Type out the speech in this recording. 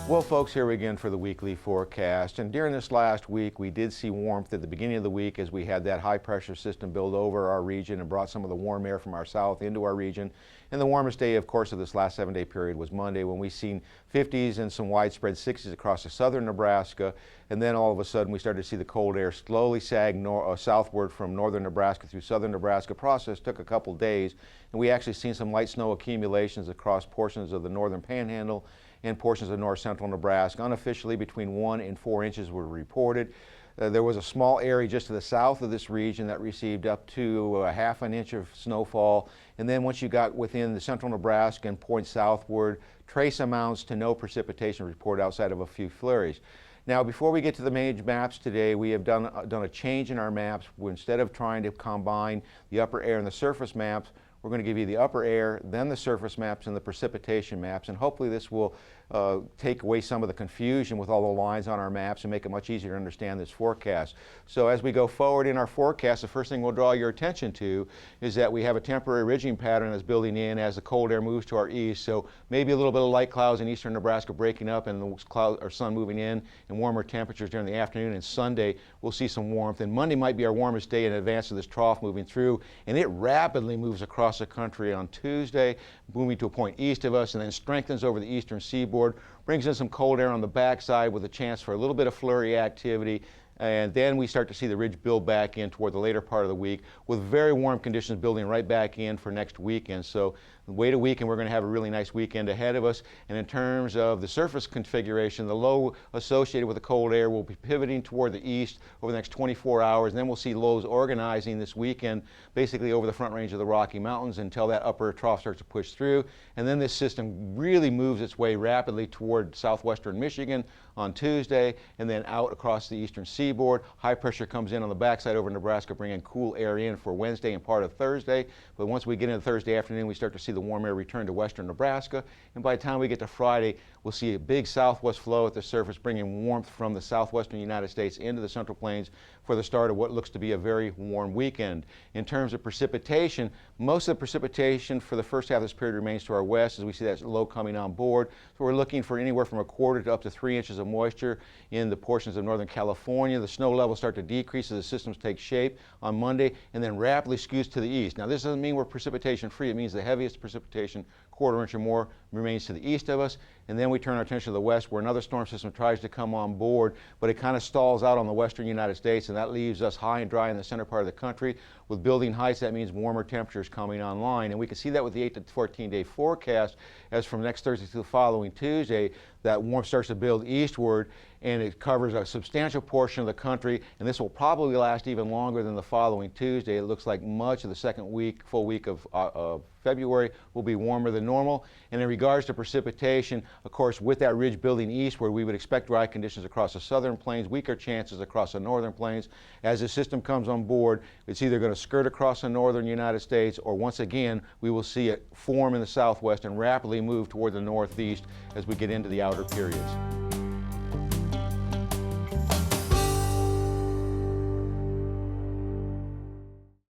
Well, folks, here again for the weekly forecast. And during this last week, we did see warmth at the beginning of the week as we had that high pressure system build over our region and brought some of the warm air from our south into our region. And the warmest day, of course, of this last 7-day period was Monday, when we seen 50s and some widespread 60s across the southern Nebraska. And then all of a sudden, we started to see the cold air slowly sag southward from northern Nebraska through southern Nebraska. Process took a couple days, and we actually seen some light snow accumulations across portions of the northern Panhandle and portions of north central Nebraska. Unofficially, between 1 and 4 inches were reported. There was a small area just to the south of this region that received up to ½ an inch of snowfall. And then once you got within the central Nebraska and points southward, trace amounts to no precipitation reported outside of a few flurries. Now, before we get to the main maps today, we have done a change in our maps. Instead of trying to combine the upper air and the surface maps, we're going to give you the upper air, then the surface maps, and the precipitation maps. And hopefully this will take away some of the confusion with all the lines on our maps and make it much easier to understand this forecast. So as we go forward in our forecast, the first thing we'll draw your attention to is that we have a temporary ridging pattern that's building in as the cold air moves to our east. So maybe a little bit of light clouds in eastern Nebraska breaking up and the cloud or sun moving in, and warmer temperatures during the afternoon. And Sunday we'll see some warmth. And Monday might be our warmest day in advance of this trough moving through, and it rapidly moves across the country on Tuesday, moving to a point east of us, and then strengthens over the eastern seaboard, brings in some cold air on the backside with a chance for a little bit of flurry activity. And then we start to see the ridge build back in toward the later part of the week, with very warm conditions building right back in for next weekend. So wait a week and we're going to have a really nice weekend ahead of us. And in terms of the surface configuration, the low associated with the cold air will be pivoting toward the east over the next 24 hours. And then we'll see lows organizing this weekend, basically over the front range of the Rocky Mountains, until that upper trough starts to push through. And then this system really moves its way rapidly toward southwestern Michigan on Tuesday, and then out across the eastern seaboard. High pressure comes in on the backside over Nebraska, bringing cool air in for Wednesday and part of Thursday. But once we get into Thursday afternoon, we start to see the warm air return to western Nebraska. And by the time we get to Friday, we'll see a big southwest flow at the surface, bringing warmth from the southwestern United States into the central plains for the start of what looks to be a very warm weekend. In terms of precipitation, most of the precipitation for the first half of this period remains to our west as we see that low coming on board. So we're looking for anywhere from 1/4 to up to 3 inches of moisture in the portions of northern California. The snow levels start to decrease as the systems take shape on Monday, and then rapidly skews to the east. Now, this doesn't mean we're precipitation free. It means the heaviest precipitation, 1/4 inch or more, remains to the east of us. And then we turn our attention to the west, where another storm system tries to come on board, but it kind of stalls out on the western United States, and that leaves us high and dry in the center part of the country. With building heights, that means warmer temperatures coming online. And we can see that with the 8 to 14-day forecast, as from next Thursday to the following Tuesday, that warmth starts to build eastward, and it covers a substantial portion of the country, and this will probably last even longer than the following Tuesday. It looks like much of the second week, full week of February will be warmer than normal. And in regards to precipitation, of course, with that ridge building eastward, we would expect dry conditions across the southern plains, weaker chances across the northern plains. As the system comes on board, it's either going to skirt across the northern United States, or once again, we will see it form in the southwest and rapidly move toward the northeast as we get into the outer periods.